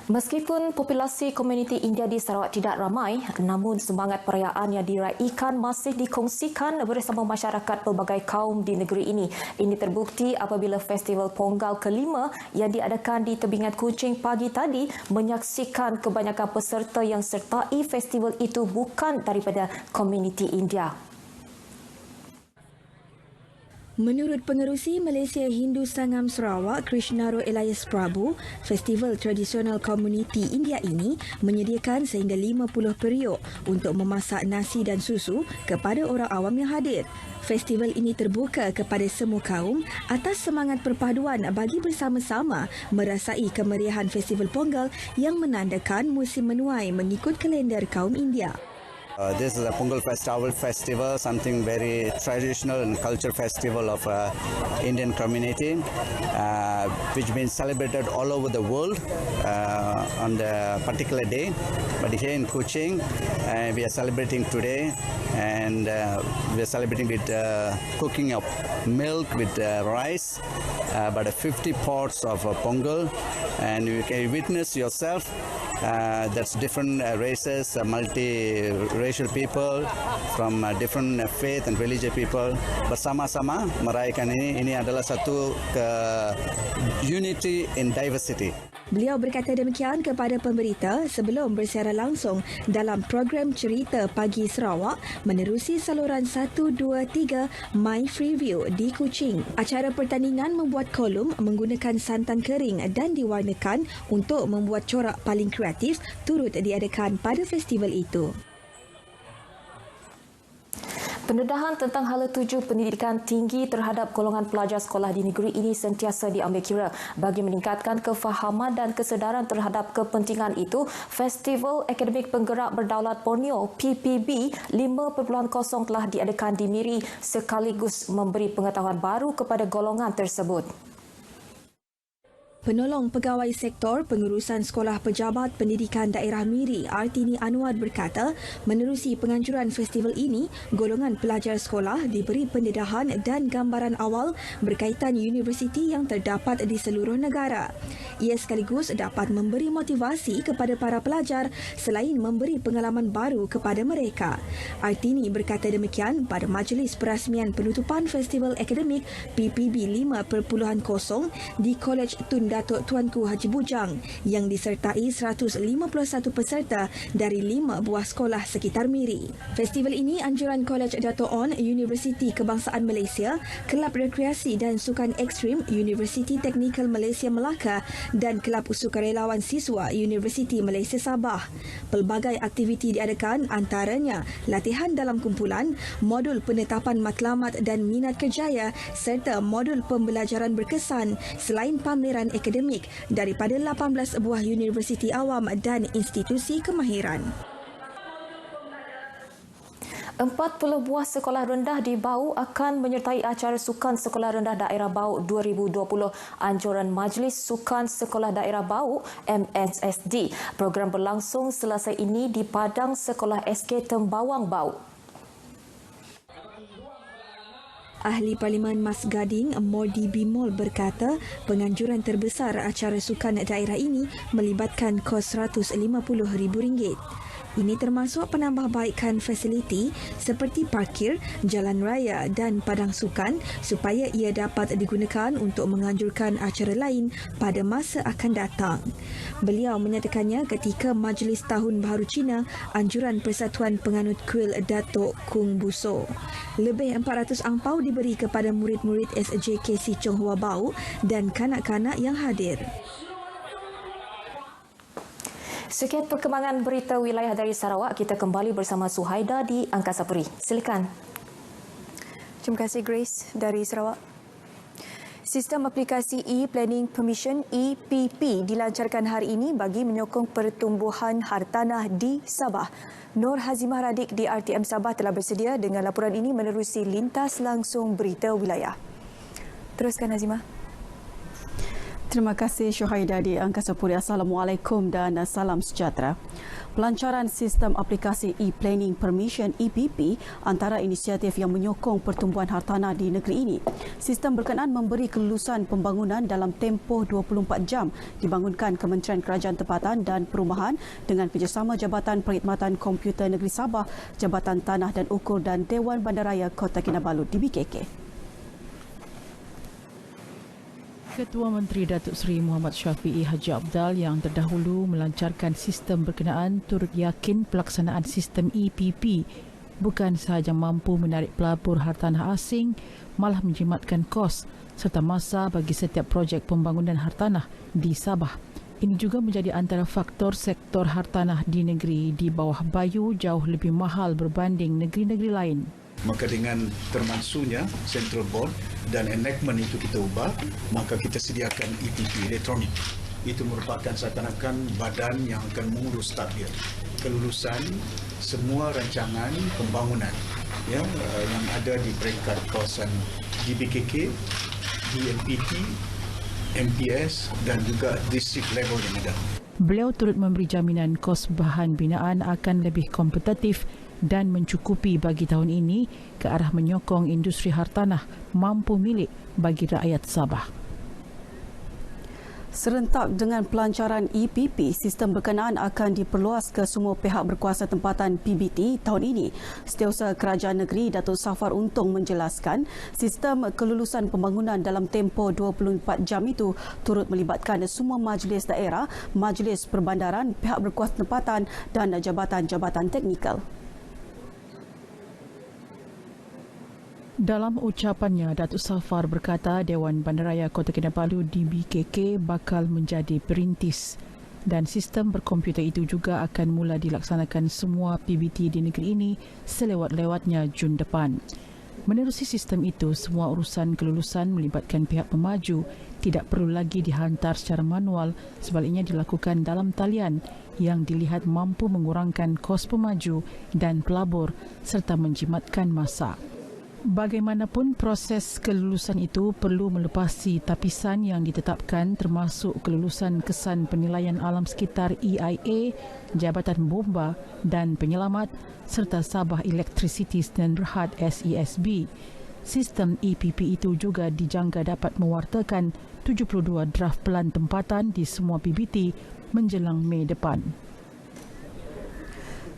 Meskipun populasi komuniti India di Sarawak tidak ramai, namun semangat perayaan yang diraikan masih dikongsikan bersama masyarakat pelbagai kaum di negeri ini. Ini terbukti apabila Festival Ponggal kelima yang diadakan di Tebingan Kuching pagi tadi menyaksikan kebanyakan peserta yang sertai festival itu bukan daripada komuniti India. Menurut Pengerusi Malaysia Hindu Sangam Sarawak, Krishnaro Elias Prabu, festival tradisional komuniti India ini menyediakan sehingga 50 periuk untuk memasak nasi dan susu kepada orang awam yang hadir. Festival ini terbuka kepada semua kaum atas semangat perpaduan bagi bersama-sama merasai kemeriahan Festival Pongal yang menandakan musim menuai mengikut kalender kaum India. This is a Pongal festival, something very traditional and cultural festival of Indian community, which been celebrated all over the world on the particular day. But here in Kuching, we are celebrating today, and we are celebrating with cooking of milk with rice, about 50 pots of Pongal, and you can witness yourself. That's different races, multi-racial people from different faith and religious people bersama-sama merayakan ini. Ini adalah satu unity in diversity. Beliau berkata demikian kepada pemberita sebelum bersiaran langsung dalam program Cerita Pagi Sarawak menerusi saluran 123 My Freeview di Kuching. Acara pertandingan membuat kolum menggunakan santan kering dan diwarnakan untuk membuat corak paling kreatif turut diadakan pada festival itu. Pendedahan tentang hala tuju pendidikan tinggi terhadap golongan pelajar sekolah di negeri ini sentiasa diambil kira bagi meningkatkan kefahaman dan kesedaran terhadap kepentingan itu. Festival Akademik Penggerak Berdaulat Borneo PPB 5.0 telah diadakan di Miri sekaligus memberi pengetahuan baru kepada golongan tersebut. Penolong Pegawai Sektor Pengurusan Sekolah Pejabat Pendidikan Daerah Miri, Artini Anwar berkata, menerusi penganjuran festival ini, golongan pelajar sekolah diberi pendedahan dan gambaran awal berkaitan universiti yang terdapat di seluruh negara. Ia sekaligus dapat memberi motivasi kepada para pelajar selain memberi pengalaman baru kepada mereka. Artini berkata demikian pada majlis perasmian penutupan Festival Akademik PPB 5.0 di Kolej Tun Datuk Tuanku Haji Bujang yang disertai 151 peserta dari 5 buah sekolah sekitar Miri. Festival ini anjuran Kolej Dato' On Universiti Kebangsaan Malaysia, Kelab Rekreasi dan Sukan Ekstrim Universiti Teknikal Malaysia Melaka dan Kelab Sukarelawan Siswa Universiti Malaysia Sabah. Pelbagai aktiviti diadakan antaranya latihan dalam kumpulan, modul penetapan matlamat dan minat kerjaya serta modul pembelajaran berkesan selain pameran akademik daripada 18 buah universiti awam dan institusi kemahiran. 40 buah sekolah rendah di Bau akan menyertai acara Sukan Sekolah Rendah Daerah Bau 2020 anjuran Majlis Sukan Sekolah Daerah Bau MSSD. Program berlangsung Selasa ini di Padang Sekolah SK Tembawang Bau. Ahli Parlimen Mas Gading, Mordi Bimol berkata, penganjuran terbesar acara sukan daerah ini melibatkan kos RM150,000. Ini termasuk penambahbaikan fasiliti seperti parkir, jalan raya dan padang sukan supaya ia dapat digunakan untuk menganjurkan acara lain pada masa akan datang. Beliau menyatakannya ketika Majlis Tahun Baharu Cina anjuran Persatuan Penganut Kuil Datuk Kung Buso. Lebih 400 angpau diberi kepada murid-murid SJKC Chonghua Bau dan kanak-kanak yang hadir. Sekian perkembangan berita wilayah dari Sarawak. Kita kembali bersama Suhaida di Angkasa Puri. Silakan. Terima kasih Grace dari Sarawak. Sistem aplikasi E-Planning Permission EPP dilancarkan hari ini bagi menyokong pertumbuhan hartanah di Sabah. Nur Hazimah Radik di RTM Sabah telah bersedia dengan laporan ini menerusi lintas langsung berita wilayah. Teruskan Hazimah. Terima kasih Syuhaida di Angkasa Puri. Assalamualaikum dan salam sejahtera. Pelancaran sistem aplikasi E-Planning Permission EPP antara inisiatif yang menyokong pertumbuhan hartanah di negeri ini. Sistem berkenaan memberi kelulusan pembangunan dalam tempoh 24 jam dibangunkan Kementerian Kerajaan Tempatan dan Perumahan dengan kerjasama Jabatan Perkhidmatan Komputer Negeri Sabah, Jabatan Tanah dan Ukur dan Dewan Bandaraya Kota Kinabalu di BKK. Ketua Menteri Datuk Seri Muhammad Syafiee Haji Abdal yang terdahulu melancarkan sistem berkenaan turut yakin pelaksanaan sistem EPP bukan sahaja mampu menarik pelabur hartanah asing, malah menjimatkan kos serta masa bagi setiap projek pembangunan hartanah di Sabah. Ini juga menjadi antara faktor sektor hartanah di negeri di bawah Bayu jauh lebih mahal berbanding negeri-negeri lain. Maka dengan termasuknya Central Board dan enactment itu kita ubah, maka kita sediakan EPP, elektronik. Itu merupakan seakan-akan badan yang akan mengurus takdir kelulusan semua rancangan pembangunan yang ada di peringkat kawasan DBKK, DMPT, MPS dan juga district level yang ada. Beliau turut memberi jaminan kos bahan binaan akan lebih kompetitif dan mencukupi bagi tahun ini ke arah menyokong industri hartanah mampu milik bagi rakyat Sabah. Serentak dengan pelancaran EPP, sistem berkenaan akan diperluas ke semua pihak berkuasa tempatan PBT tahun ini. Setiausaha Kerajaan Negeri Datuk Safar Untung menjelaskan, sistem kelulusan pembangunan dalam tempoh 24 jam itu turut melibatkan semua majlis daerah, majlis perbandaran, pihak berkuasa tempatan dan jabatan-jabatan teknikal. Dalam ucapannya, Datuk Safar berkata Dewan Bandaraya Kota Kinabalu DBKK bakal menjadi perintis dan sistem berkomputer itu juga akan mula dilaksanakan semua PBT di negeri ini selewat-lewatnya Jun depan. Menerusi sistem itu, semua urusan kelulusan melibatkan pihak pemaju tidak perlu lagi dihantar secara manual, sebaliknya dilakukan dalam talian yang dilihat mampu mengurangkan kos pemaju dan pelabur serta menjimatkan masa. Bagaimanapun, proses kelulusan itu perlu melepasi tapisan yang ditetapkan termasuk kelulusan kesan penilaian alam sekitar EIA, Jabatan Bomba dan Penyelamat serta Sabah Electricity dan Berhad SESB. Sistem EPP itu juga dijangka dapat mewartakan 72 draft pelan tempatan di semua PBT menjelang Mei depan.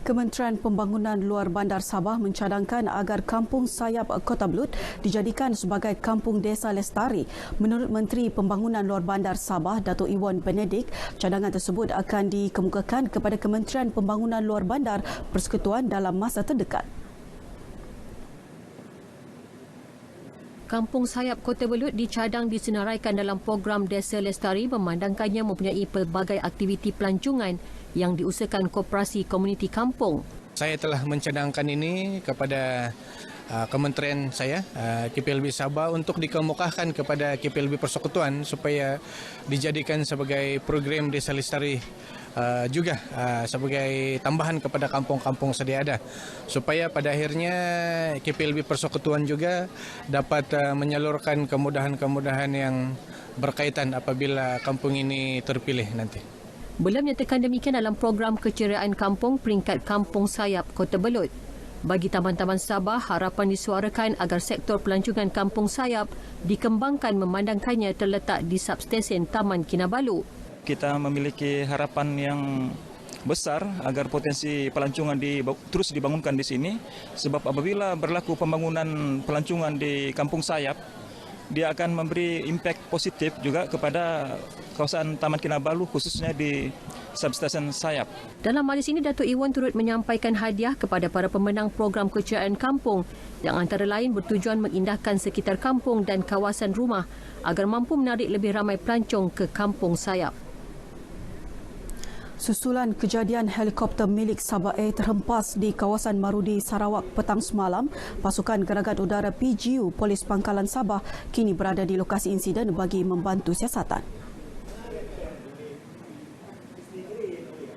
Kementerian Pembangunan Luar Bandar Sabah mencadangkan agar Kampung Sayap Kota Belud dijadikan sebagai Kampung Desa Lestari. Menurut Menteri Pembangunan Luar Bandar Sabah, Datuk Iwan Benedik, cadangan tersebut akan dikemukakan kepada Kementerian Pembangunan Luar Bandar Persekutuan dalam masa terdekat. Kampung Sayap Kota Belud dicadang disenaraikan dalam program Desa Lestari memandangkannya mempunyai pelbagai aktiviti pelancongan yang diusahakan Koperasi Komuniti Kampung. Saya telah mencadangkan ini kepada kementerian saya, KPLB Sabah, untuk dikemukakan kepada KPLB Persekutuan supaya dijadikan sebagai program Desa Lestari juga sebagai tambahan kepada kampung-kampung sedia ada, supaya pada akhirnya KPLB Persekutuan juga dapat menyalurkan kemudahan-kemudahan yang berkaitan apabila kampung ini terpilih nanti. Beliau menyatakan demikian dalam program keceriaan kampung peringkat Kampung Sayap Kota Belud. Bagi Taman-Taman Sabah, harapan disuarakan agar sektor pelancongan Kampung Sayap dikembangkan memandangkannya terletak di substesen Taman Kinabalu. Kita memiliki harapan yang besar agar potensi pelancongan terus dibangunkan di sini, sebab apabila berlaku pembangunan pelancongan di Kampung Sayap, dia akan memberi impak positif juga kepada kawasan Taman Kinabalu, khususnya di substesen Sayap. Dalam majlis ini, Datuk Iwan turut menyampaikan hadiah kepada para pemenang program keceriaan kampung yang antara lain bertujuan mengindahkan sekitar kampung dan kawasan rumah agar mampu menarik lebih ramai pelancong ke Kampung Sayap. Susulan kejadian helikopter milik Sabah Air terhempas di kawasan Marudi, Sarawak petang semalam, pasukan geragat udara PGU Polis Pangkalan Sabah kini berada di lokasi insiden bagi membantu siasatan.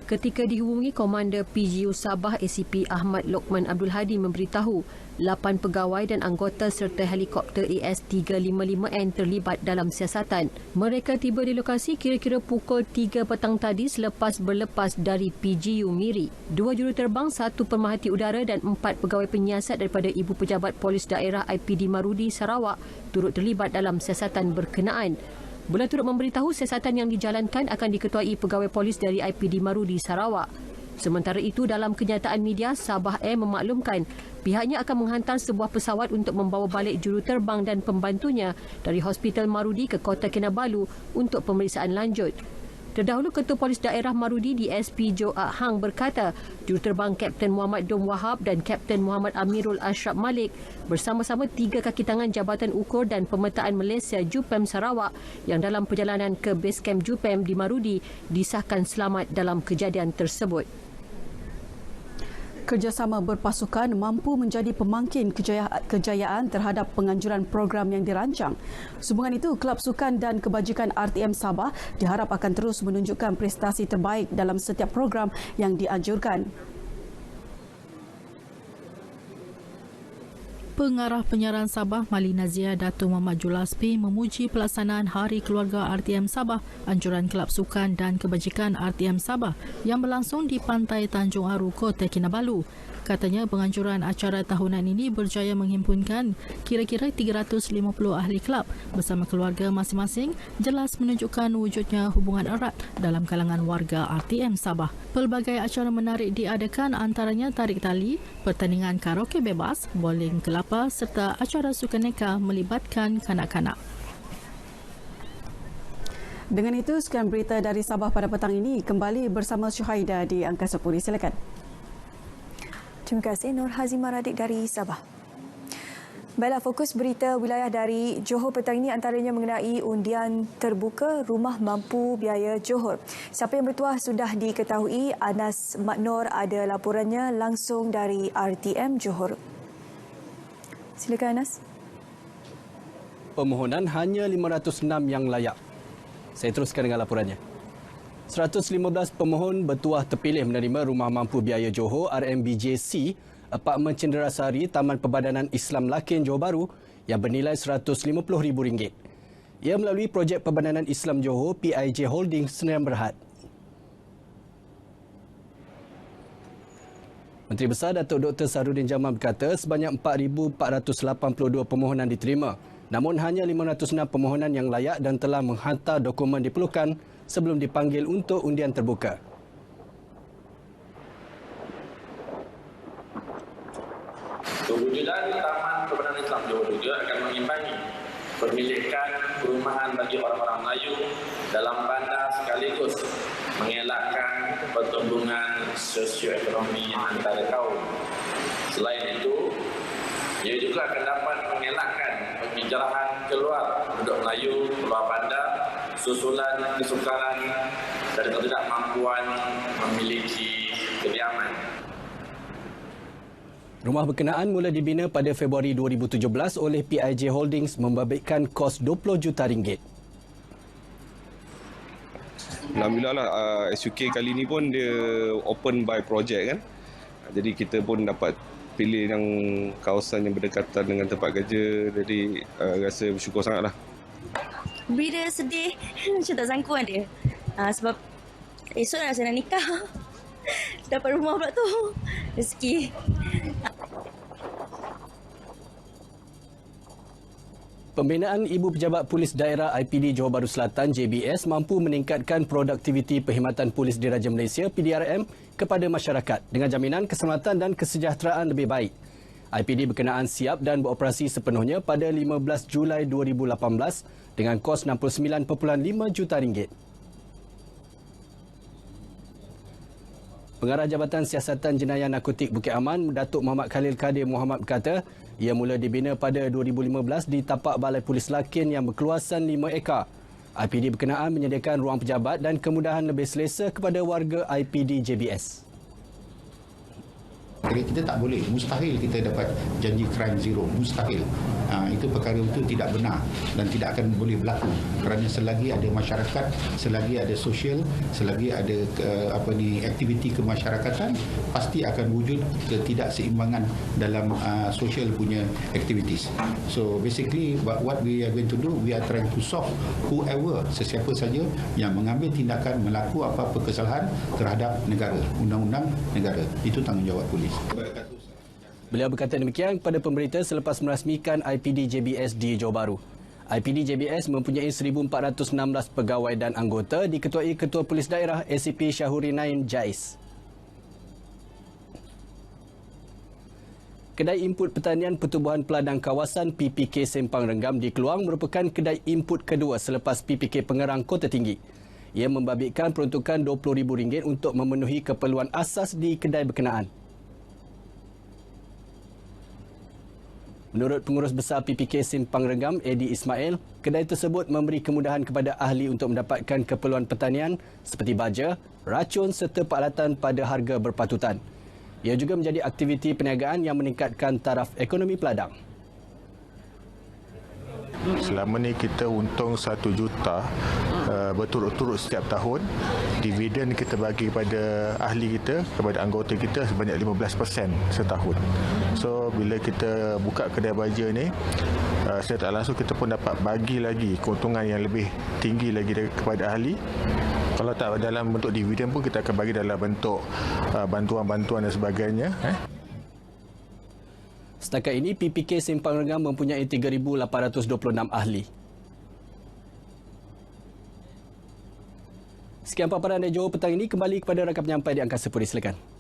Ketika dihubungi Komander PGU Sabah ACP Ahmad Lokman Abdul Hadi memberitahu 8 pegawai dan anggota serta helikopter AS-355N terlibat dalam siasatan. Mereka tiba di lokasi kira-kira pukul 3 petang tadi selepas berlepas dari PGU Miri. 2 juruterbang, 1 pemerhati udara dan 4 pegawai penyiasat daripada Ibu Pejabat Polis Daerah IPD Marudi, Sarawak turut terlibat dalam siasatan berkenaan. Beliau turut memberitahu siasatan yang dijalankan akan diketuai pegawai polis dari IPD Marudi, Sarawak. Sementara itu, dalam kenyataan media, Sabah Air memaklumkan pihaknya akan menghantar sebuah pesawat untuk membawa balik juruterbang dan pembantunya dari Hospital Marudi ke Kota Kinabalu untuk pemeriksaan lanjut. Terdahulu Ketua Polis Daerah Marudi DSP Jo Ah Hang berkata, juruterbang Kapten Muhammad Dom Wahab dan Kapten Muhammad Amirul Ashraf Malik bersama-sama 3 kaki tangan Jabatan Ukur dan Pemetaan Malaysia JUPEM Sarawak yang dalam perjalanan ke base camp JUPEM di Marudi disahkan selamat dalam kejadian tersebut. Kerjasama berpasukan mampu menjadi pemangkin kejayaan terhadap penganjuran program yang dirancang. Sehubungan itu, Kelab Sukan dan Kebajikan RTM Sabah diharap akan terus menunjukkan prestasi terbaik dalam setiap program yang dianjurkan. Pengarah Penyiaran Sabah Mali Nazia Dato' Muhammad Julaspi memuji pelaksanaan Hari Keluarga RTM Sabah, anjuran Kelab Sukan dan Kebajikan RTM Sabah yang berlangsung di Pantai Tanjung Aru, Kota Kinabalu. Katanya penganjuran acara tahunan ini berjaya menghimpunkan kira-kira 350 ahli kelab bersama keluarga masing-masing, jelas menunjukkan wujudnya hubungan erat dalam kalangan warga RTM Sabah. Pelbagai acara menarik diadakan, antaranya tarik tali, pertandingan karaoke bebas, bowling kelapa serta acara sukaneka melibatkan kanak-kanak. Dengan itu, sekian berita dari Sabah pada petang ini. Kembali bersama Syuhaida di Angkasa Puri. Silakan. Terima kasih Nur Hazimah Radik dari Sabah. Baiklah, fokus berita wilayah dari Johor petang ini antaranya mengenai undian terbuka Rumah Mampu Biaya Johor. Siapa yang bertuah sudah diketahui. Anas Maknor ada laporannya langsung dari RTM Johor. Silakan Anas. Permohonan hanya 506 yang layak. Saya teruskan dengan laporannya. 115 pemohon bertuah terpilih menerima Rumah Mampu Biaya Johor RMBJC, Apartmen Cenderasari, Taman Perbadanan Islam Lakin, Johor Bahru yang bernilai RM150,000. Ia melalui projek Perbadanan Islam Johor PIJ Holdings Sdn Bhd. Menteri Besar Datuk Dr. Sarudin Jamal berkata sebanyak 4,482 permohonan diterima. Namun hanya 506 permohonan yang layak dan telah menghantar dokumen diperlukan sebelum dipanggil untuk undian terbuka. Kewujudan Taman Perbadanan Islam Johor juga akan mengimbangi pemilikan perumahan bagi orang-orang Melayu dalam bandar sekaligus mengelakkan pertumbuhan sosioekonomi antara kaum. Selain itu, ia juga akan dapat mengelakkan penghijrahan keluar penduduk Melayu keluar bandar susulan kesukaran dan ketidakmampuan memiliki kediaman. Rumah berkenaan mula dibina pada Februari 2017 oleh PIJ Holdings membabitkan kos RM20 juta. Alhamdulillah lah, SUK kali ni pun dia open by project kan. Jadi kita pun dapat pilih yang kawasan yang berdekatan dengan tempat kerja. Jadi rasa bersyukur sangatlah. Bila sedih, macam tak sangkut kan dia. Sebab esok dah saya nak nikah. Dapat rumah pula tu. Rezeki. Pembinaan Ibu Pejabat Polis Daerah IPD Johor Bahru Selatan JBS mampu meningkatkan produktiviti perkhidmatan Polis Diraja Malaysia PDRM kepada masyarakat dengan jaminan keselamatan dan kesejahteraan lebih baik. IPD berkenaan siap dan beroperasi sepenuhnya pada 15 Julai 2018 dengan kos RM69.5 juta. Pengarah Jabatan Siasatan Jenayah Narkotik Bukit Aman, Datuk Muhammad Khalil Kadir Muhammad berkata, ia mula dibina pada 2015 di tapak Balai Polis Lakin yang berkeluasan 5 ekar. IPD berkenaan menyediakan ruang pejabat dan kemudahan lebih selesa kepada warga IPD JBS. Kita tak boleh, mustahil kita dapat janji crime zero, mustahil. Itu perkara itu tidak benar dan tidak akan boleh berlaku kerana selagi ada masyarakat, selagi ada sosial, selagi ada aktiviti kemasyarakatan, pasti akan wujud ketidakseimbangan dalam sosial punya activities. So basically what we are going to do, we are trying to solve whoever, sesiapa saja yang mengambil tindakan melaku apa-apa kesalahan terhadap negara, undang-undang negara. Itu tanggungjawab polis. Beliau berkata demikian kepada pemberita selepas merasmikan IPD JBS di Johor Bahru. IPD JBS mempunyai 1,416 pegawai dan anggota diketuai Ketua Polis Daerah ACP Syahurinain Jais. Kedai Input Pertanian Pertubuhan Peladang Kawasan PPK Sempang Renggam di Keluang merupakan kedai input kedua selepas PPK Pengerang Kota Tinggi. Ia membabitkan peruntukan RM20,000 untuk memenuhi keperluan asas di kedai berkenaan. Menurut Pengurus Besar PPK Simpang Renggam, Eddie Ismail, kedai tersebut memberi kemudahan kepada ahli untuk mendapatkan keperluan pertanian seperti baja, racun serta peralatan pada harga berpatutan. Ia juga menjadi aktiviti perniagaan yang meningkatkan taraf ekonomi peladang. Selama ni kita untung 1 juta berturut-turut setiap tahun. Dividen kita bagi kepada ahli kita, kepada anggota kita sebanyak 15% setahun. So bila kita buka kedai baja ni, secara tak langsung kita pun dapat bagi lagi keuntungan yang lebih tinggi lagi kepada ahli. Kalau tak dalam bentuk dividen pun kita akan bagi dalam bentuk bantuan-bantuan dan sebagainya. Setakat ini, PPK Simpang Renggam mempunyai 3,826 ahli. Sekian paparan dari Johor petang ini. Kembali kepada rakan penyampai di Angkasa Puri. Silakan.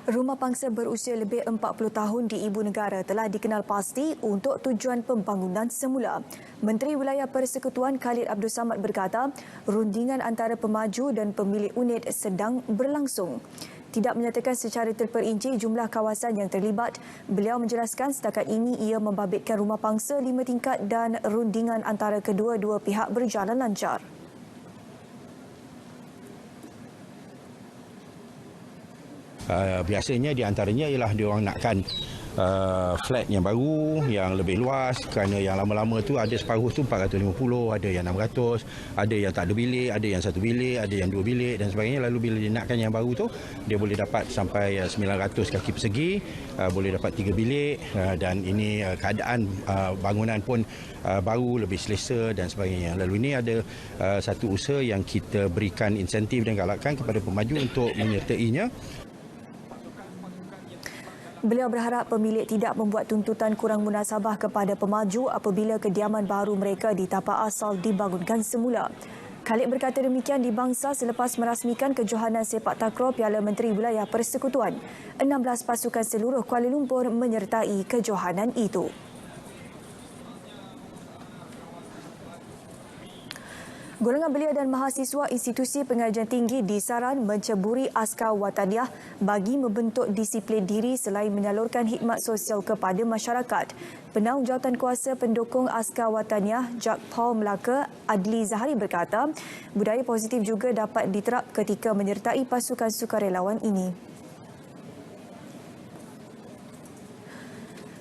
Rumah pangsa berusia lebih 40 tahun di ibu negara telah dikenal pasti untuk tujuan pembangunan semula. Menteri Wilayah Persekutuan Khalid Abdul Samad berkata, rundingan antara pemaju dan pemilik unit sedang berlangsung. Tidak menyatakan secara terperinci jumlah kawasan yang terlibat, beliau menjelaskan setakat ini ia membabitkan rumah pangsa 5 tingkat dan rundingan antara kedua-dua pihak berjalan lancar. Biasanya di antaranya ialah diorang nakkan flat yang baru, yang lebih luas, kerana yang lama-lama tu ada separuh tu 450, ada yang 600, ada yang tak ada bilik, ada yang 1 bilik, ada yang 2 bilik dan sebagainya. Lalu bila dia nakkan yang baru tu, dia boleh dapat sampai 900 kaki persegi, boleh dapat 3 bilik dan ini keadaan bangunan pun baru, lebih selesa dan sebagainya. Lalu ini ada satu usaha yang kita berikan insentif dan galakan kepada pemaju untuk menyertainya. Beliau berharap pemilik tidak membuat tuntutan kurang munasabah kepada pemaju apabila kediaman baru mereka di tapak asal dibangunkan semula. Khalid berkata demikian di Bangsa selepas merasmikan kejohanan sepak takraw Piala Menteri Wilayah Persekutuan. 16 pasukan seluruh Kuala Lumpur menyertai kejohanan itu. Golongan belia dan mahasiswa institusi pengajian tinggi disaran menceburi askar wataniah bagi membentuk disiplin diri selain menyalurkan khidmat sosial kepada masyarakat. Penaung Jawatankuasa Pendukung Askar Wataniah Jak Paul Melaka Adli Zahari berkata, budaya positif juga dapat diterap ketika menyertai pasukan sukarelawan ini.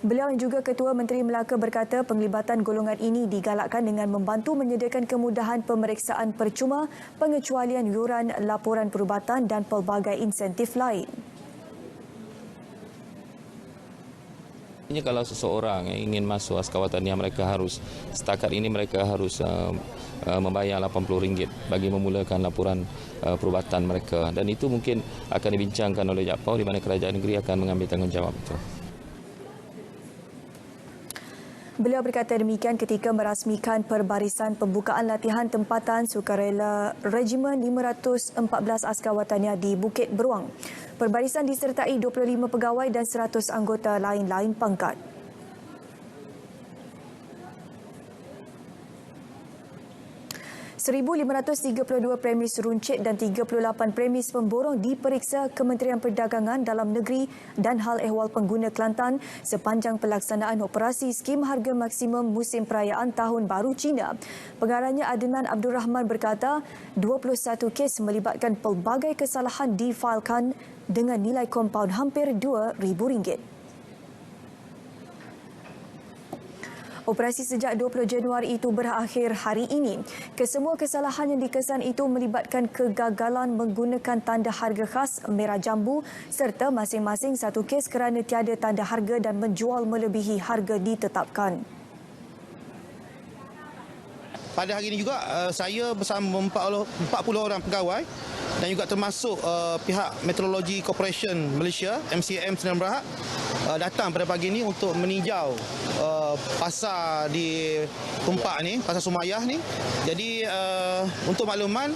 Beliau juga Ketua Menteri Melaka berkata penglibatan golongan ini digalakkan dengan membantu menyediakan kemudahan pemeriksaan percuma, pengecualian yuran laporan perubatan dan pelbagai insentif lain. Kalau seseorang yang ingin masuk askar wataniah, mereka harus setakat ini mereka harus membayar RM80 bagi memulakan laporan perubatan mereka, dan itu mungkin akan dibincangkan oleh Jak Pau di mana kerajaan negeri akan mengambil tanggungjawab itu. Beliau berkata demikian ketika merasmikan perbarisan pembukaan latihan tempatan sukarela Regimen 514 Askar Wataniah di Bukit Beruang. Perbarisan disertai 25 pegawai dan 100 anggota lain-lain pangkat. 1,532 premis runcit dan 38 premis pemborong diperiksa Kementerian Perdagangan Dalam Negeri dan Hal Ehwal Pengguna Kelantan sepanjang pelaksanaan operasi skim harga maksimum musim perayaan Tahun Baru Cina. Pengarahnya Adnan Abdul Rahman berkata 21 kes melibatkan pelbagai kesalahan difailkan dengan nilai kompaun hampir RM2,000. Operasi sejak 20 Januari itu berakhir hari ini. Kesemua kesalahan yang dikesan itu melibatkan kegagalan menggunakan tanda harga khas merah jambu serta masing-masing satu kes kerana tiada tanda harga dan menjual melebihi harga ditetapkan. Pada hari ini juga saya bersama 40 orang pegawai dan juga termasuk pihak Meteorologi Corporation Malaysia MCM Sdn Bhd datang pada pagi ini untuk meninjau pasar di Tumpak ni, pasar Sumayah ni. Jadi untuk makluman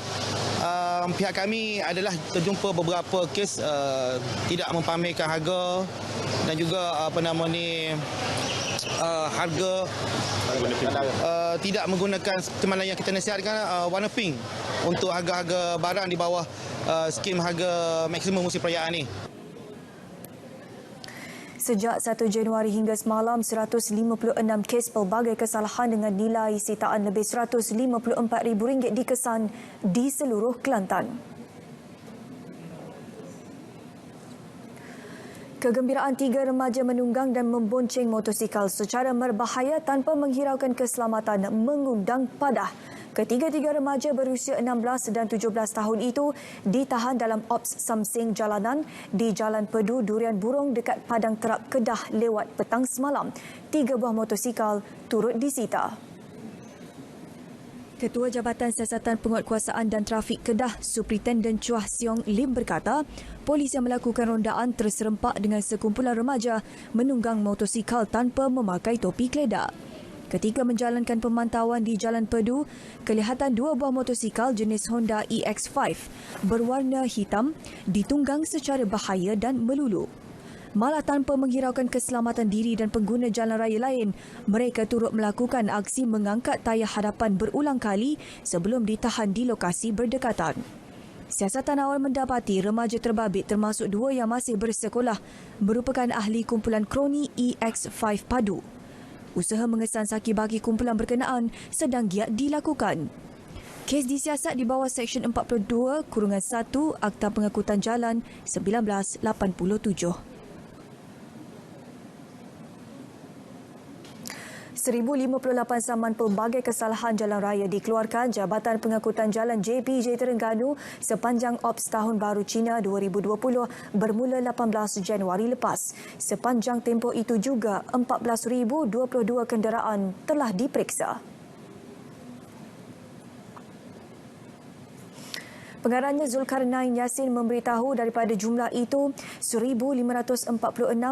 pihak kami adalah terjumpa beberapa kes tidak mempamerkan harga dan juga harga tidak menggunakan mana yang kita nasihatkan warna pink untuk harga-harga barang di bawah skim harga maksimum musim perayaan ni. Sejak 1 Januari hingga semalam, 156 kes pelbagai kesalahan dengan nilai sitaan lebih RM154,000 dikesan di seluruh Kelantan. Kegembiraan 3 remaja menunggang dan membonceng motosikal secara berbahaya tanpa menghiraukan keselamatan mengundang padah. Ketiga-tiga remaja berusia 16 dan 17 tahun itu ditahan dalam Ops Samsing Jalanan di Jalan Pedu Durian Burung dekat Padang Terak Kedah lewat petang semalam. 3 buah motosikal turut disita. Ketua Jabatan Siasatan Penguatkuasaan dan Trafik Kedah, Superintendent Chua Siong Lim berkata, polis yang melakukan rondaan terserempak dengan sekumpulan remaja menunggang motosikal tanpa memakai topi keledak. Ketika menjalankan pemantauan di Jalan Pedu, kelihatan 2 buah motosikal jenis Honda EX5 berwarna hitam ditunggang secara bahaya dan melulu. Malah tanpa menghiraukan keselamatan diri dan pengguna jalan raya lain, mereka turut melakukan aksi mengangkat tayar hadapan berulang kali sebelum ditahan di lokasi berdekatan. Siasatan awal mendapati remaja terbabit termasuk 2 yang masih bersekolah merupakan ahli kumpulan kroni EX5 Padu. Usaha mengesan saki baki kumpulan berkenaan sedang giat dilakukan. Kes disiasat di bawah Seksyen 42-1 Akta Pengangkutan Jalan 1987. 1,058 saman pelbagai kesalahan jalan raya dikeluarkan Jabatan Pengangkutan Jalan JPJ Terengganu sepanjang Ops Tahun Baru Cina 2020 bermula 18 Januari lepas. Sepanjang tempoh itu juga 14,022 kenderaan telah diperiksa. Pengarahnya Zulkarnain Yassin memberitahu daripada jumlah itu 1,546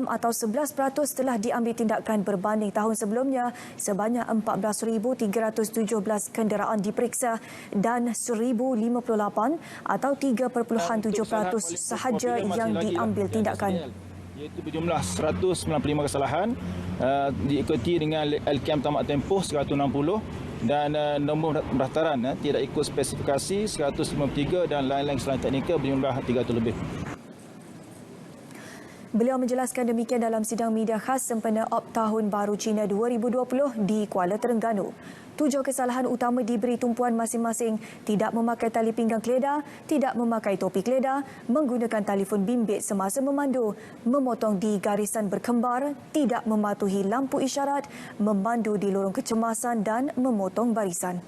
atau 11% telah diambil tindakan berbanding tahun sebelumnya sebanyak 14,317 kenderaan diperiksa dan 1,058 atau 3.7% sahaja yang diambil tindakan. Iaitu berjumlah 195 kesalahan diikuti dengan LKM tamat tempoh 160 dan nombor pendaftaran tidak ikut spesifikasi 153 dan lain-lain kesalahan teknikal berjumlah 300 lebih. Beliau menjelaskan demikian dalam sidang media khas sempena Ops Tahun Baru Cina 2020 di Kuala Terengganu. 7 kesalahan utama diberi tumpuan masing-masing: tidak memakai tali pinggang keledar, tidak memakai topi keledar, menggunakan telefon bimbit semasa memandu, memotong di garisan berkembar, tidak mematuhi lampu isyarat, memandu di lorong kecemasan dan memotong barisan.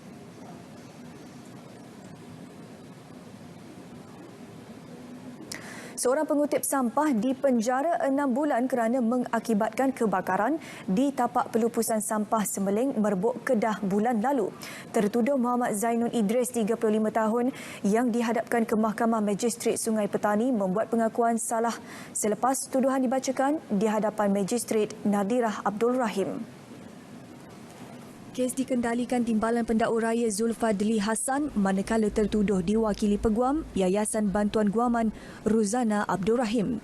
Seorang pengutip sampah dipenjara 6 bulan kerana mengakibatkan kebakaran di tapak pelupusan sampah Semeling, Merbok, Kedah bulan lalu. Tertuduh Muhammad Zainun Idris, 35 tahun, yang dihadapkan ke Mahkamah Magistrate Sungai Petani membuat pengakuan salah selepas tuduhan dibacakan di hadapan Magistrate Nadirah Abdul Rahim. Kes dikendalikan Timbalan Pendakwa Raya Zulfadli Hassan manakala tertuduh diwakili Peguam Yayasan Bantuan Guaman Ruzana Abdul Rahim.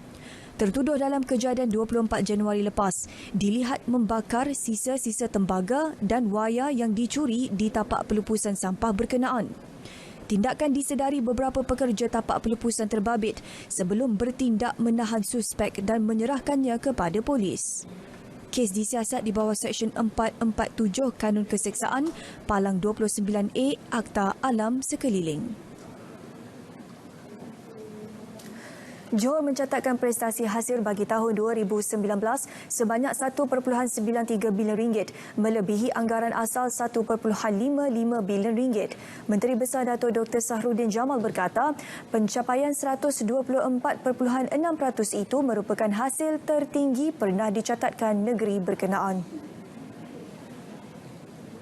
tertuduh dalam kejadian 24 Januari lepas, dilihat membakar sisa-sisa tembaga dan wayar yang dicuri di tapak pelupusan sampah berkenaan. Tindakan disedari beberapa pekerja tapak pelupusan terbabit sebelum bertindak menahan suspek dan menyerahkannya kepada polis. Kes disiasat di bawah Seksyen 447 Kanun Keseksaan, Palang 29A Akta Alam Sekeliling. Johor mencatatkan prestasi hasil bagi tahun 2019 sebanyak 1.93 bilion ringgit, melebihi anggaran asal 1.55 bilion ringgit. Menteri Besar Datuk Dr. Sahrudin Jamal berkata, pencapaian 124.6% itu merupakan hasil tertinggi pernah dicatatkan negeri berkenaan.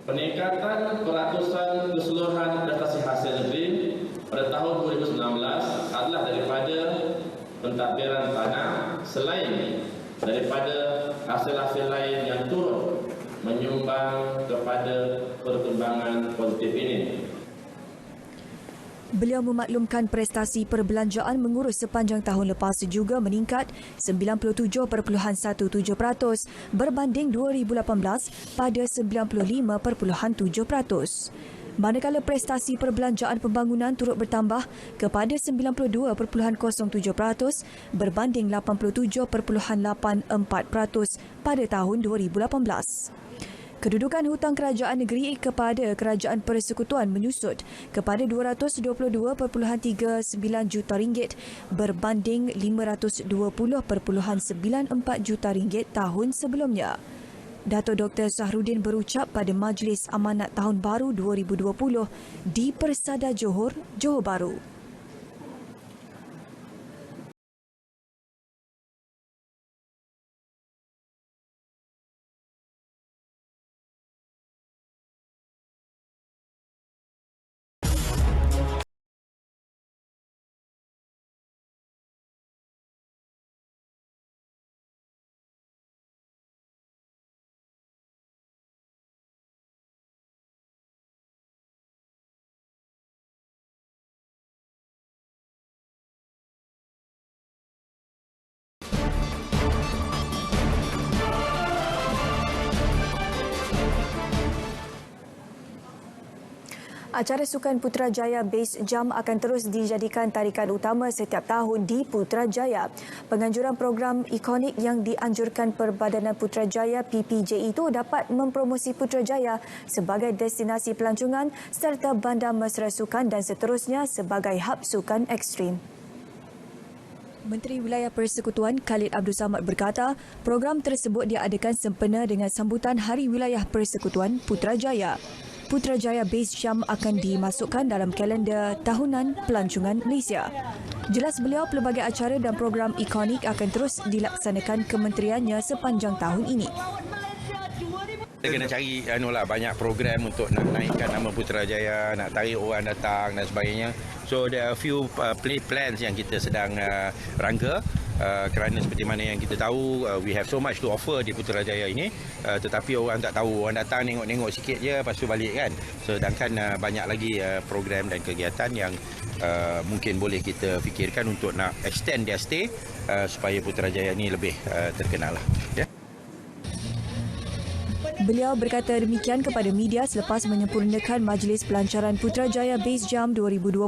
Peningkatan peratusan keseluruhan prestasi hasil negeri pada tahun 2019 adalah daripada pentadbiran tanah selain daripada hasil-hasil lain yang turut menyumbang kepada perkembangan positif ini. Beliau memaklumkan prestasi perbelanjaan mengurus sepanjang tahun lepas juga meningkat 97.17% berbanding 2018 pada 95.7%. Manakala prestasi perbelanjaan pembangunan turut bertambah kepada 92.07% berbanding 87.84% pada tahun 2018. Kedudukan hutang kerajaan negeri kepada kerajaan persekutuan menyusut kepada 222.39 juta ringgit berbanding 520.94 juta ringgit tahun sebelumnya. Datuk Dr. Sahrudin berucap pada Majlis Amanat Tahun Baru 2020 di Persada Johor, Johor Bahru. Acara Sukan Putrajaya Base Jump akan terus dijadikan tarikan utama setiap tahun di Putrajaya. Penganjuran program ikonik yang dianjurkan Perbadanan Putrajaya PPJ itu dapat mempromosi Putrajaya sebagai destinasi pelancongan serta bandar mesra sukan dan seterusnya sebagai hub sukan ekstrim. Menteri Wilayah Persekutuan Khalid Abdul Samad berkata, program tersebut diadakan sempena dengan sambutan Hari Wilayah Persekutuan Putrajaya. Putrajaya Base Jump akan dimasukkan dalam kalender tahunan pelancongan Malaysia. Jelas beliau, pelbagai acara dan program ikonik akan terus dilaksanakan kementeriannya sepanjang tahun ini. Kita kena cari banyak program untuk nak naikkan nama Putrajaya, nak tarik orang datang dan sebagainya. So there are a few plans yang kita sedang rangka. Kerana seperti mana yang kita tahu, we have so much to offer di Putrajaya ini, tetapi orang tak tahu, orang datang tengok-tengok sikit je lepas tu balik kan. Sedangkan banyak lagi program dan kegiatan yang mungkin boleh kita fikirkan untuk nak extend their stay supaya Putrajaya ini lebih terkenal lah. Yeah. Beliau berkata demikian kepada media selepas menyempurnakan Majlis Pelancaran Putrajaya Base Jump 2020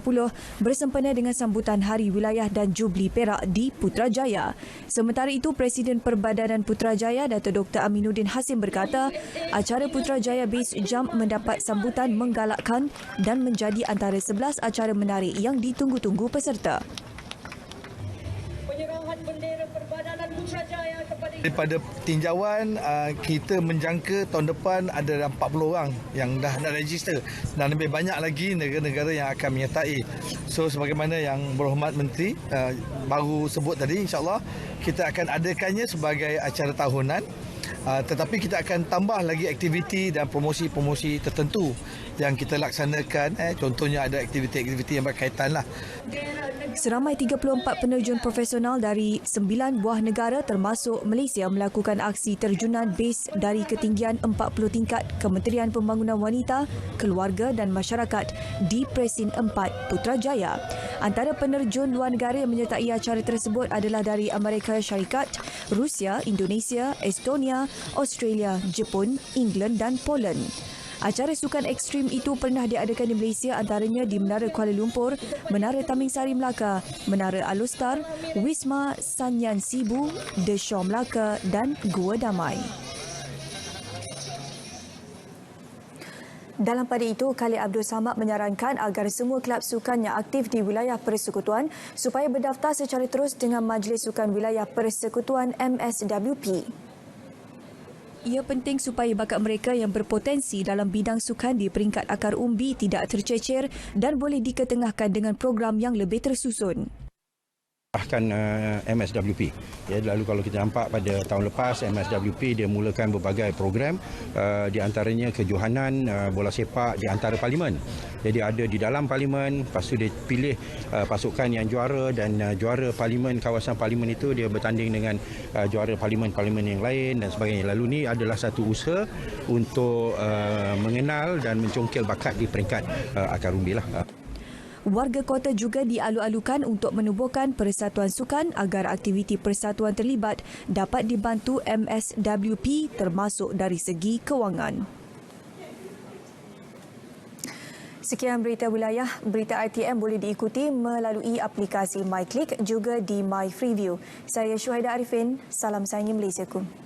bersempena dengan sambutan Hari Wilayah dan Jubli Perak di Putrajaya. Sementara itu, Presiden Perbadanan Putrajaya Datuk Dr. Aminuddin Hasim berkata, acara Putrajaya Base Jump mendapat sambutan menggalakkan dan menjadi antara 11 acara menarik yang ditunggu-tunggu peserta. Penyerahan bendera Perbadanan Putrajaya daripada tinjauan, kita menjangka tahun depan ada 40 orang yang dah nak register dan lebih banyak lagi negara-negara yang akan menyertai. So sebagaimana yang berhormat Menteri baru sebut tadi, insyaAllah kita akan adakannya sebagai acara tahunan Tetapi kita akan tambah lagi aktiviti dan promosi-promosi tertentu yang kita laksanakan. Contohnya ada aktiviti-aktiviti yang berkaitan lah. Seramai 34 penerjun profesional dari 9 buah negara termasuk Malaysia melakukan aksi terjunan base dari ketinggian 40 tingkat Kementerian Pembangunan Wanita, Keluarga dan Masyarakat di Presin 4 Putrajaya. Antara penerjun luar negara yang menyertai acara tersebut adalah dari Amerika Syarikat, Rusia, Indonesia, Estonia, Australia, Jepun, England dan Poland. Acara sukan ekstrim itu pernah diadakan di Malaysia, antaranya di Menara Kuala Lumpur, Menara Taming Sari Melaka, Menara Alostar, Wisma Sanyan Sibu, The Shaw Melaka dan Gua Damai. Dalam pada itu, Khalid Abdul Samad menyarankan agar semua kelab sukan yang aktif di wilayah persekutuan supaya berdaftar secara terus dengan Majlis Sukan Wilayah Persekutuan MSWP. Ia penting supaya bakat mereka yang berpotensi dalam bidang sukan di peringkat akar umbi tidak tercecer dan boleh diketengahkan dengan program yang lebih tersusun. Bahkan MSWP. Ya, lalu kalau kita nampak pada tahun lepas MSWP dia mulakan berbagai program, di antaranya kejohanan bola sepak di antara parlimen. Jadi ada di dalam parlimen, lepas tu dia pilih pasukan yang juara dan juara parlimen, kawasan parlimen itu dia bertanding dengan juara parlimen-parlimen yang lain dan sebagainya. Lalu ni adalah satu usaha untuk mengenal dan mencongkel bakat di peringkat akar umbi lah. Warga kota juga dialu-alukan untuk menubuhkan persatuan sukan agar aktiviti persatuan terlibat dapat dibantu MSWP termasuk dari segi kewangan. Sekian berita wilayah. Berita RTM boleh diikuti melalui aplikasi MyClick juga di My Freeview. Saya Syuhaida Arifin. Salam sayangi Malaysiaku.